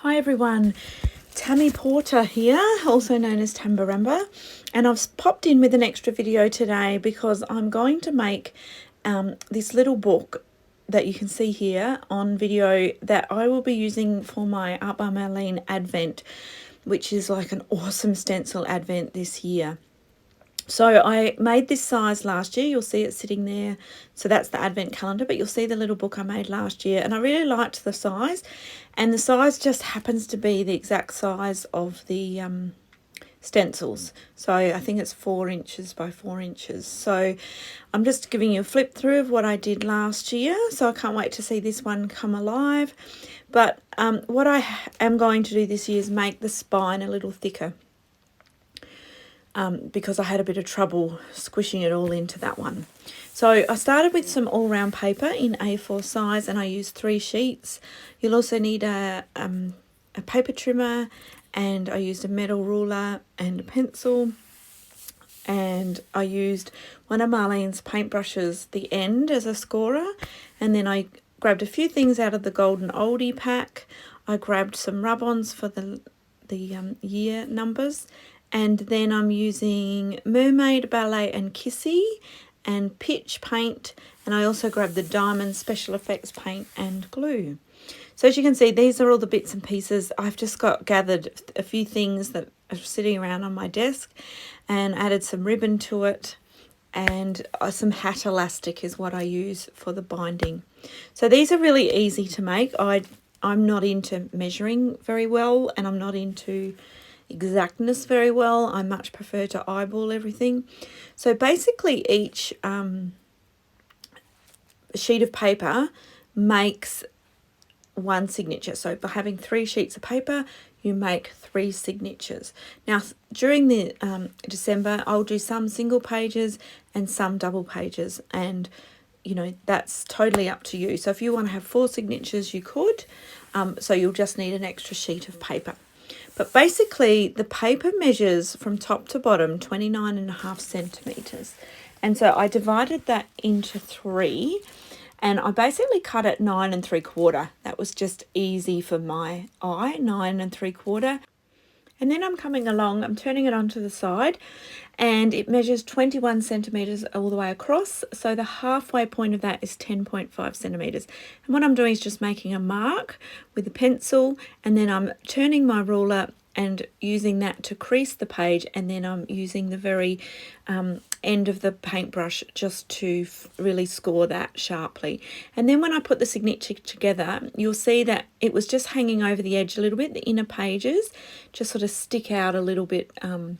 Hi everyone, Tammy Porter here, also known as Tambarambaa, and I've popped in with an extra video today because I'm going to make this little book that you can see here on video that I will be using for my Art by Marlene Advent, which is like an awesome stencil advent this year. So I made this size last year. You'll see it sitting there. So that's the advent calendar, but you'll see the little book I made last year. And I really liked the size. And the size just happens to be the exact size of the stencils. So I think it's 4 inches by 4 inches. So I'm just giving you a flip through of what I did last year. So I can't wait to see this one come alive. But what I am going to do this year is make the spine a little thicker. Because I had a bit of trouble squishing it all into that one. So I started with some all-round paper in A4 size, and I used 3 sheets. You'll also need a paper trimmer, and I used a metal ruler and a pencil, and I used one of Marlene's paintbrushes, the end, as a scorer, and then I grabbed a few things out of the golden Oldie pack. I grabbed some rub-ons for the year numbers. And then I'm using Mermaid, Ballet and Kissy and pitch paint. And I also grabbed the diamond special effects paint and glue. So as you can see, these are all the bits and pieces. I've just gathered a few things that are sitting around on my desk and added some ribbon to it. And some hat elastic is what I use for the binding. So these are really easy to make. I'm not into measuring very well, and I'm not into exactness very well. I much prefer to eyeball everything. So basically each sheet of paper makes one signature. So by having 3 sheets of paper, you make 3 signatures. Now during the December, I'll do some single pages and some double pages, and you know, that's totally up to you. So if you want to have 4 signatures, you could. So you'll just need an extra sheet of paper. But basically, the paper measures from top to bottom 29.5 centimetres. And so I divided that into 3, and I basically cut it 9 3/4. That was just easy for my eye, 9 3/4. And then I'm coming along, I'm turning it onto the side, and it measures 21 centimetres all the way across. So the halfway point of that is 10.5 centimetres. And what I'm doing is just making a mark with a pencil, and then I'm turning my ruler and using that to crease the page, and then I'm using the very end of the paintbrush just to really score that sharply. And then when I put the signature together, you'll see that it was just hanging over the edge a little bit. The inner pages just sort of stick out a little bit, and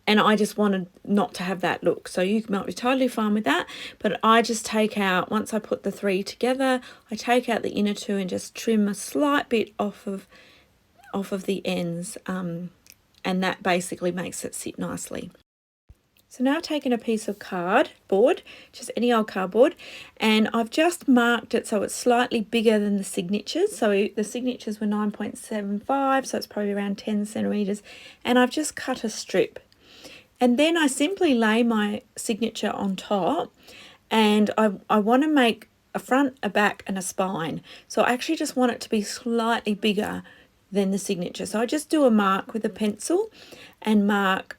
I just wanted not to have that look. So you might be totally fine with that, but I just take out, once I put the 3 together, I take out the inner 2 and just trim a slight bit off of the ends, and that basically makes it sit nicely. So now I've taken a piece of cardboard, just any old cardboard, and I've just marked it so it's slightly bigger than the signatures. So the signatures were 9.75, so it's probably around 10 centimetres, and I've just cut a strip. And then I simply lay my signature on top, and I want to make a front, a back and a spine. So I actually just want it to be slightly bigger than the signature. So I just do a mark with a pencil and mark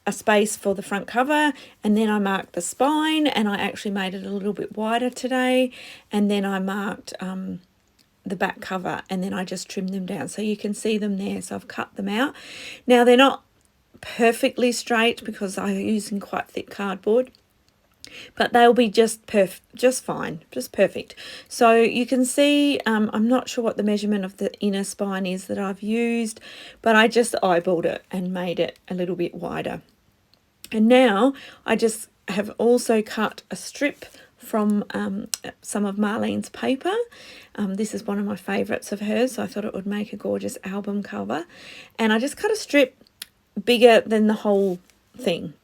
a space for the front cover, and then I marked the spine, and I actually made it a little bit wider today, and then I marked the back cover, and then I just trimmed them down so you can see them there. So I've cut them out. Now they're not perfectly straight because I'm using quite thick cardboard, but they'll be just fine, just perfect. So you can see, I'm not sure what the measurement of the inner spine is that I've used, but I just eyeballed it and made it a little bit wider. And now I just have also cut a strip from some of Marlene's paper. This is one of my favourites of hers, so I thought it would make a gorgeous album cover. And I just cut a strip bigger than the whole thing.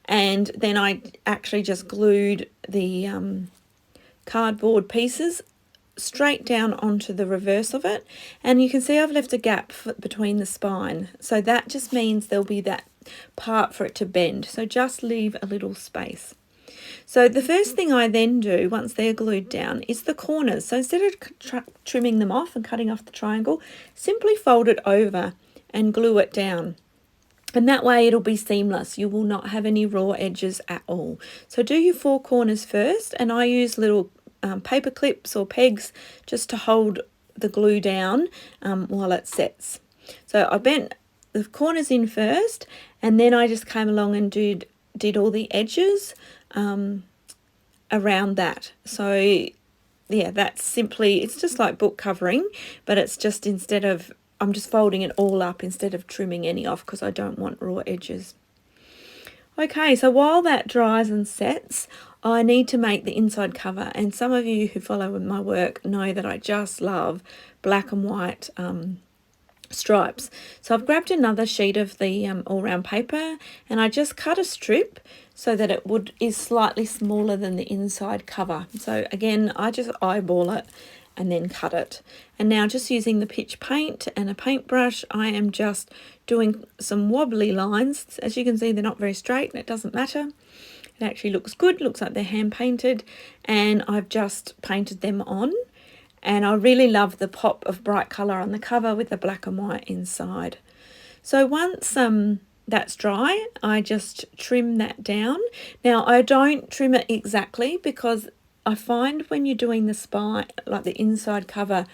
And then I actually just glued the cardboard pieces straight down onto the reverse of it. And you can see I've left a gap between the spine. So that just means there'll be that part for it to bend. So just leave a little space. So the first thing I then do once they're glued down is the corners. So instead of trimming them off and cutting off the triangle, simply fold it over and glue it down. And that way it'll be seamless. You will not have any raw edges at all. So do your 4 corners first, and I use little paper clips or pegs just to hold the glue down while it sets. So I bent the corners in first, and then I just came along and did all the edges around that. So yeah, that's simply, it's just like book covering, but it's just I'm just folding it all up instead of trimming any off because I don't want raw edges. Okay, so while that dries and sets, I need to make the inside cover, and some of you who follow my work know that I just love black and white stripes. So I've grabbed another sheet of the all-round paper, and I just cut a strip so that it is slightly smaller than the inside cover. So again, I just eyeball it and then cut it. And now just using the pitch paint and a paintbrush, I am just doing some wobbly lines. As you can see, they're not very straight, and it doesn't matter. It actually looks good, looks like they're hand painted, and I've just painted them on. And I really love the pop of bright colour on the cover with the black and white inside. So once that's dry, I just trim that down. Now I don't trim it exactly because I find when you're doing the spine, like the inside cover,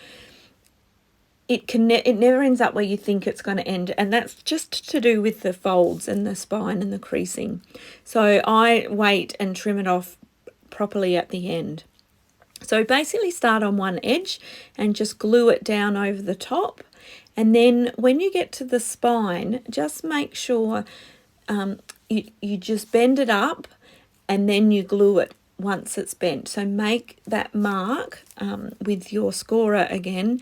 it never ends up where you think it's going to end, and that's just to do with the folds and the spine and the creasing. So I wait and trim it off properly at the end. So basically start on one edge and just glue it down over the top, and then when you get to the spine, just make sure you just bend it up and then you glue it once it's bent. So make that mark with your scorer again,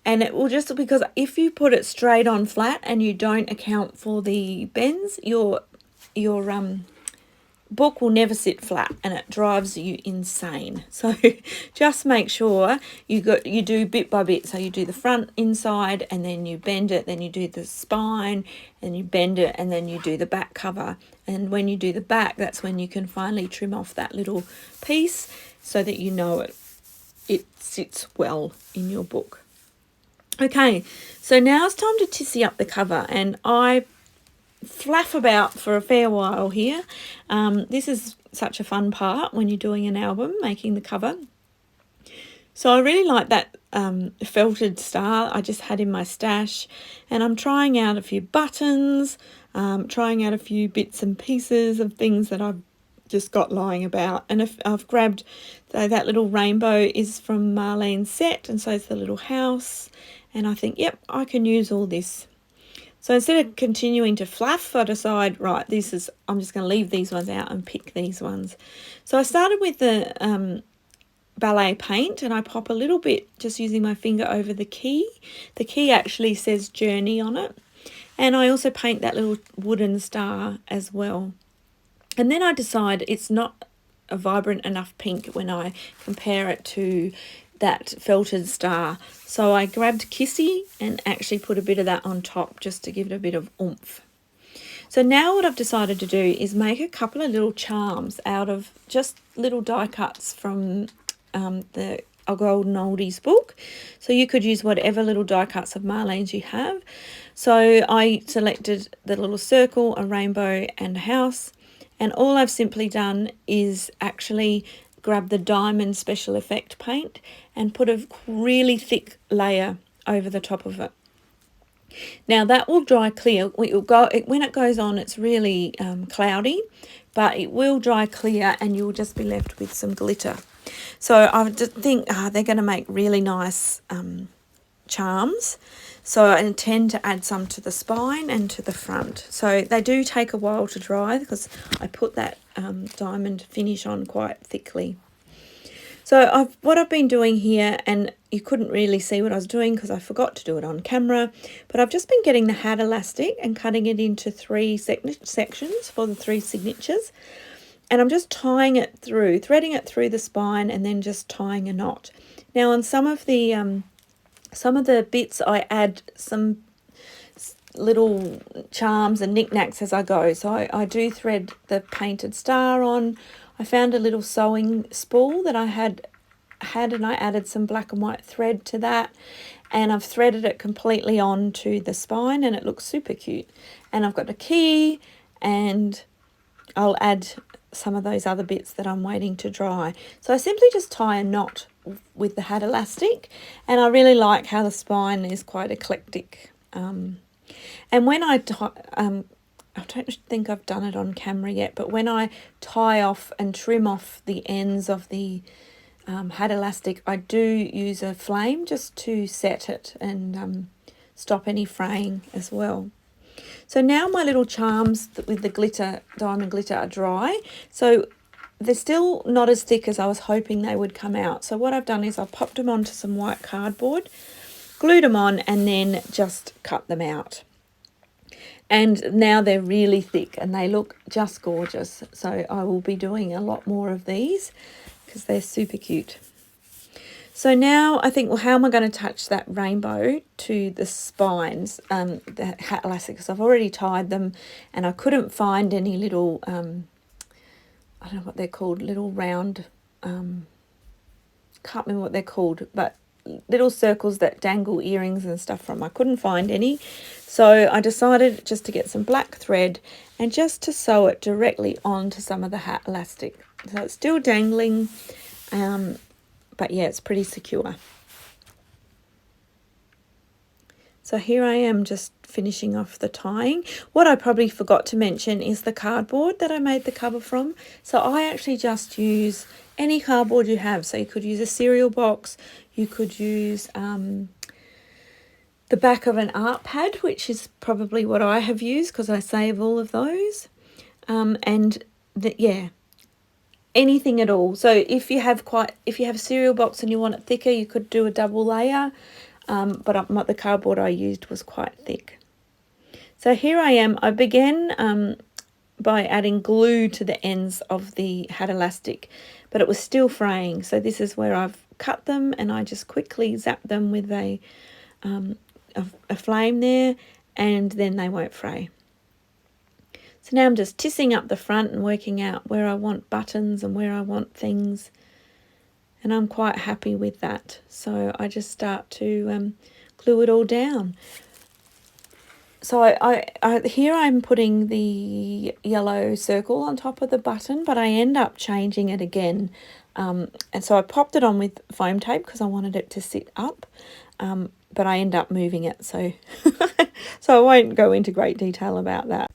and it will just, because if you put it straight on flat and you don't account for the bends, your book will never sit flat and it drives you insane. So just make sure you do bit by bit. So you do the front inside and then you bend it, then you do the spine and you bend it, and then you do the back cover. And when you do the back, that's when you can finally trim off that little piece so that you know it sits well in your book. Okay, so now it's time to tissy up the cover, and I flaff about for a fair while here. This is such a fun part when you're doing an album, making the cover. So I really like that felted star I just had in my stash, and I'm trying out a few buttons, trying out a few bits and pieces of things that I've just got lying about. And if I've grabbed that little rainbow is from Marlene's set, and so is the little house, and I think, yep, I can use all this. So instead of continuing to fluff, I decide, right, I'm just going to leave these ones out and pick these ones. So I started with the Ballet paint, and I pop a little bit just using my finger over the key. The key actually says Journey on it. And I also paint that little wooden star as well. And then I decide it's not a vibrant enough pink when I compare it to that felted star. So I grabbed Kissy and actually put a bit of that on top just to give it a bit of oomph. So now what I've decided to do is make a couple of little charms out of just little die cuts from the Golden Oldies book. So you could use whatever little die cuts of Marlene's you have. So I selected the little circle, a rainbow and a house. And all I've simply done is actually grab the diamond special effect paint and put a really thick layer over the top of it. Now that will dry clear. When it goes on, it's really cloudy, but it will dry clear and you'll just be left with some glitter. So I just think they're going to make really nice charms. So I intend to add some to the spine and to the front. So they do take a while to dry because I put that diamond finish on quite thickly. So what I've been doing here, and you couldn't really see what I was doing because I forgot to do it on camera, but I've just been getting the hat elastic and cutting it into 3 sections for the 3 signatures. And I'm just tying it through, threading it through the spine and then just tying a knot. Now on some of the bits I add some little charms and knickknacks as I go. So I do thread the painted star on. I found a little sewing spool that I had and I added some black and white thread to that, and I've threaded it completely onto the spine, and it looks super cute. And I've got a key, and I'll add some of those other bits that I'm waiting to dry. So I simply just tie a knot with the hat elastic, and I really like how the spine is quite eclectic. And when I don't think I've done it on camera yet, but when I tie off and trim off the ends of the hat elastic, I do use a flame just to set it and stop any fraying as well. So now my little charms with the glitter, diamond glitter, are dry. So they're still not as thick as I was hoping they would come out. So what I've done is I've popped them onto some white cardboard, glued them on, and then just cut them out. And now they're really thick and they look just gorgeous. So I will be doing a lot more of these because they're super cute. So now I think, well, how am I going to attach that rainbow to the spines, the hat elastic? Because I've already tied them and I couldn't find any little, I don't know what they're called, little round, can't remember what they're called, but little circles that dangle earrings and stuff from. I couldn't find any. So I decided just to get some black thread and just to sew it directly onto some of the hat elastic. So it's still dangling, but yeah, it's pretty secure. So here I am just finishing off the tying. What I probably forgot to mention is the cardboard that I made the cover from. So I actually just use any cardboard you have. So you could use a cereal box, you could use the back of an art pad, which is probably what I have used because I save all of those. Yeah, anything at all. So if you have a cereal box and you want it thicker, you could do a double layer. But the cardboard I used was quite thick. So here I am. I began by adding glue to the ends of the hat elastic, but it was still fraying. So this is where I've cut them, and I just quickly zap them with a flame there, and then they won't fray. So now I'm just tissing up the front and working out where I want buttons and where I want things. And I'm quite happy with that. So I just start to glue it all down. So here I'm putting the yellow circle on top of the button, but I end up changing it again. And so I popped it on with foam tape because I wanted it to sit up. But I end up moving it. So, so I won't go into great detail about that.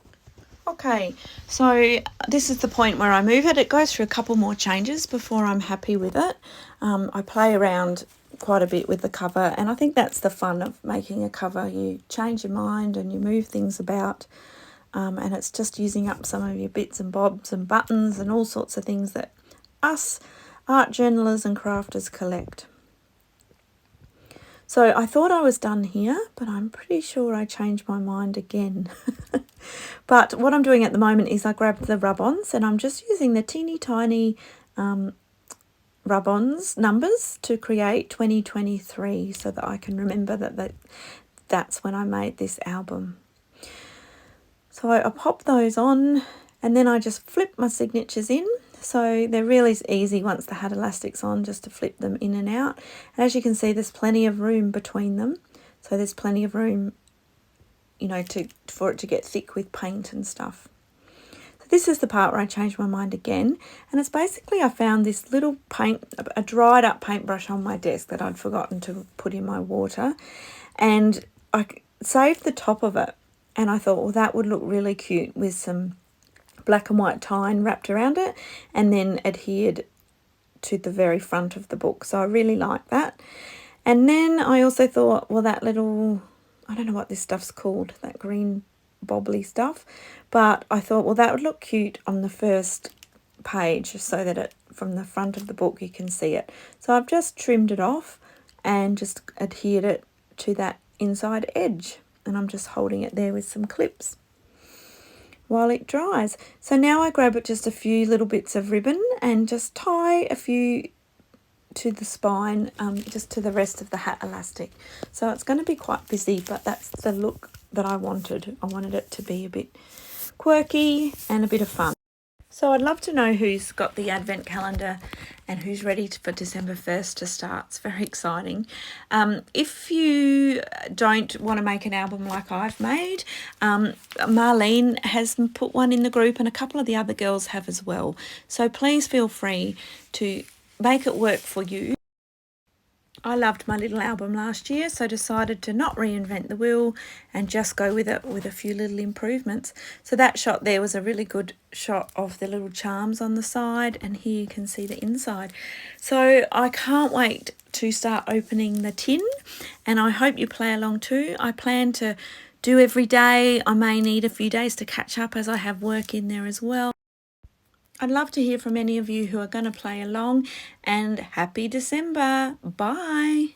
Okay, so this is the point where I move it. It goes through a couple more changes before I'm happy with it. I play around quite a bit with the cover, and I think that's the fun of making a cover. You change your mind and you move things about, and it's just using up some of your bits and bobs and buttons and all sorts of things that us art journalists and crafters collect. So I thought I was done here, but I'm pretty sure I changed my mind again. But what I'm doing at the moment is I grabbed the rub-ons, and I'm just using the teeny tiny rub-ons numbers to create 2023 so that I can remember that's when I made this album. So I pop those on, and then I just flip my signatures in. So they're really easy once the hat elastic's on, just to flip them in and out. And as you can see, there's plenty of room between them. So there's plenty of room, you know, for it to get thick with paint and stuff. So this is the part where I changed my mind again. And it's basically, I found this little a dried up paintbrush on my desk that I'd forgotten to put in my water. And I saved the top of it. And I thought, well, that would look really cute with some black and white twine wrapped around it and then adhered to the very front of the book. So I really like that. And then I also thought, well, that little, I don't know what this stuff's called, that green bobbly stuff, but I thought, well, that would look cute on the first page so that from the front of the book you can see it. So I've just trimmed it off and just adhered it to that inside edge, and I'm just holding it there with some clips while it dries. So now I grab just a few little bits of ribbon and just tie a few to the spine, just to the rest of the hat elastic. So it's going to be quite busy, but that's the look that I wanted. I wanted it to be a bit quirky and a bit of fun. So I'd love to know who's got the advent calendar and who's ready for December 1st to start. It's very exciting. If you don't want to make an album like I've made, Marlene has put one in the group and a couple of the other girls have as well. So please feel free to make it work for you. I loved my little album last year, so decided to not reinvent the wheel and just go with it with a few little improvements. So that shot there was a really good shot of the little charms on the side, and here you can see the inside. So I can't wait to start opening the tin, and I hope you play along too. I plan to do every day. I may need a few days to catch up as I have work in there as well. I'd love to hear from any of you who are going to play along, and happy December. Bye.